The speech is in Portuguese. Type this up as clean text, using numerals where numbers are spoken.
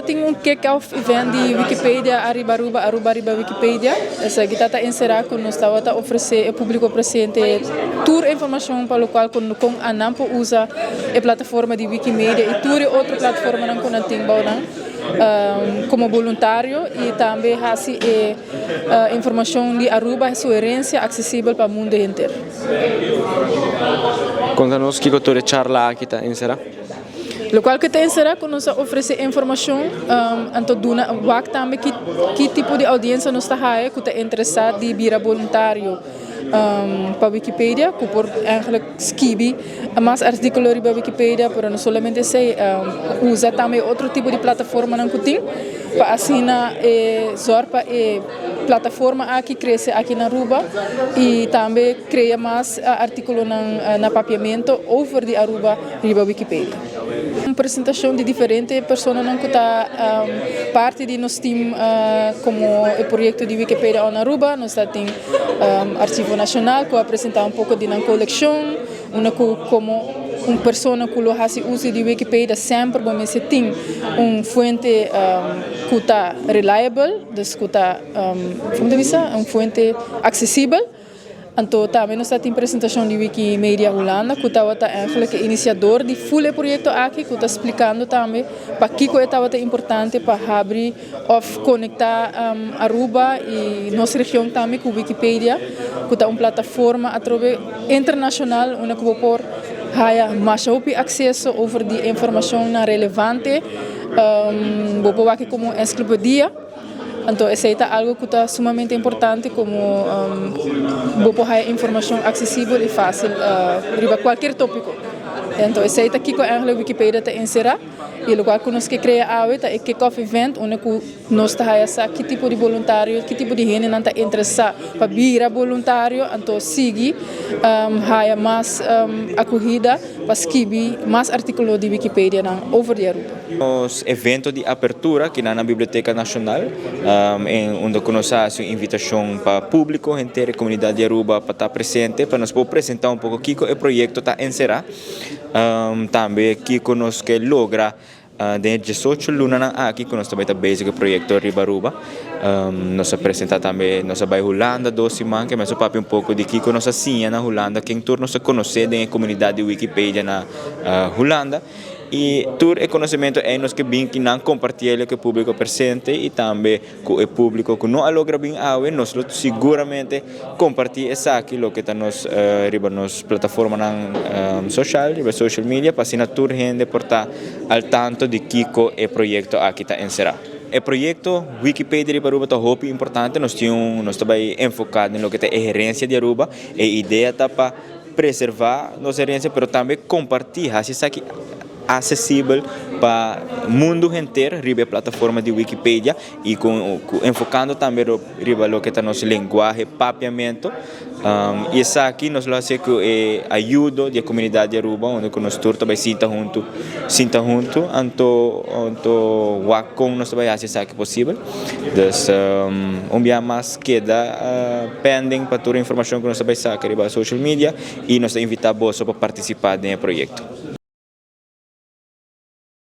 tem kick-off event de Wikipedia, Aruba Wikipedia. Essa que está encerrada com nós, está oferecer ao público presente toda a informação para o qual com a NAMPO usa a plataforma de Wikimedia e toda outra plataforma que nós temos como voluntário e também assim a informação de Aruba, sua herência acessível para o mundo inteiro. Conta-nos que a charla aqui está encerrada. O qual que tem será que nos oferece informação anto duna wak também que tipo de audiência nos está aí que está interessado de vir voluntário para Wikipedia que por eigenlijk escrever mais artículos para Wikipedia para não somente se usa também outro tipo de plataforma não que tem para assinar zorpa plataforma aqui cresce aqui na Aruba e também cria mais artículos na papiamento over de Aruba riba Wikipedia. Uma apresentação de diferentes pessoas que estão parte de nosso time como o projeto de Wikipedia na Aruba. Nós temos Arquivo Nacional que apresenta pouco de uma coleção, como uma pessoa que faz uso de Wikipedia sempre bom se tem uma fonte que está reliable, que está uma fonte acessível. Então, também nós temos apresentação de Wikimedia Holanda, que está eigenlijk iniciador de full projeto aqui, que está explicando também para que é importante para abrir ou conectar Aruba e nossa região também com Wikipedia, que está uma plataforma através internacional, onde que por haya mais acesso over de informação relevante, vou aqui como enciclopedia. Então, esse é algo que está sumamente importante, como ter informação acessível e fácil para qualquer tópico. Então, esse é aqui que a Wikipedia está encerrada e o que nós criamos é o kick-off event, onde nós estamos a que tipo de voluntário, que tipo de gente está interessado para vir voluntário, então seguir, mais acolhida para escrever mais artículos de Wikipedia over de Aruba. Os eventos de apertura aqui na Biblioteca Nacional, onde nós fazemos invitação para o público, gente da comunidade de Aruba para estar presente, para nós apresentar um pouco o que o projeto está encerrado. Também que nós que logra de 18 lunas aqui que nós também está basic projeto Aruba. Nós apresenta também nossa vai Holanda 2 semanas que mais o papo um pouco de que nós assim na Holanda que em torno se conhecer da comunidade de Wikipedia na Holanda. E todo o conhecimento é nós que bem que não compartilha com o público presente e também com o público que não alogra bem nós seguramente compartilhar isso aqui lo que está nos plataforma social media para assim toda gente por estar al tanto de que o projeto aqui está encerrado. O projeto Wikipedia de Aruba é importante, nós estamos enfocados no que é a herência de Aruba e a ideia está para preservar nossa herência, mas também compartilhar isso aqui acessível para o mundo inteiro, riba a plataforma de Wikipedia e enfocando também riba lo que está nossa linguagem, papiamento. E isso aqui nós lo hacemos com a ajuda da comunidade de Aruba, onde nós todos também sinta junto, então com nós também fazemos isso aqui possível. Então, dia mais queda pending para toda a informação que nós também sacamos riba social media e nós invitamos para participar do projeto.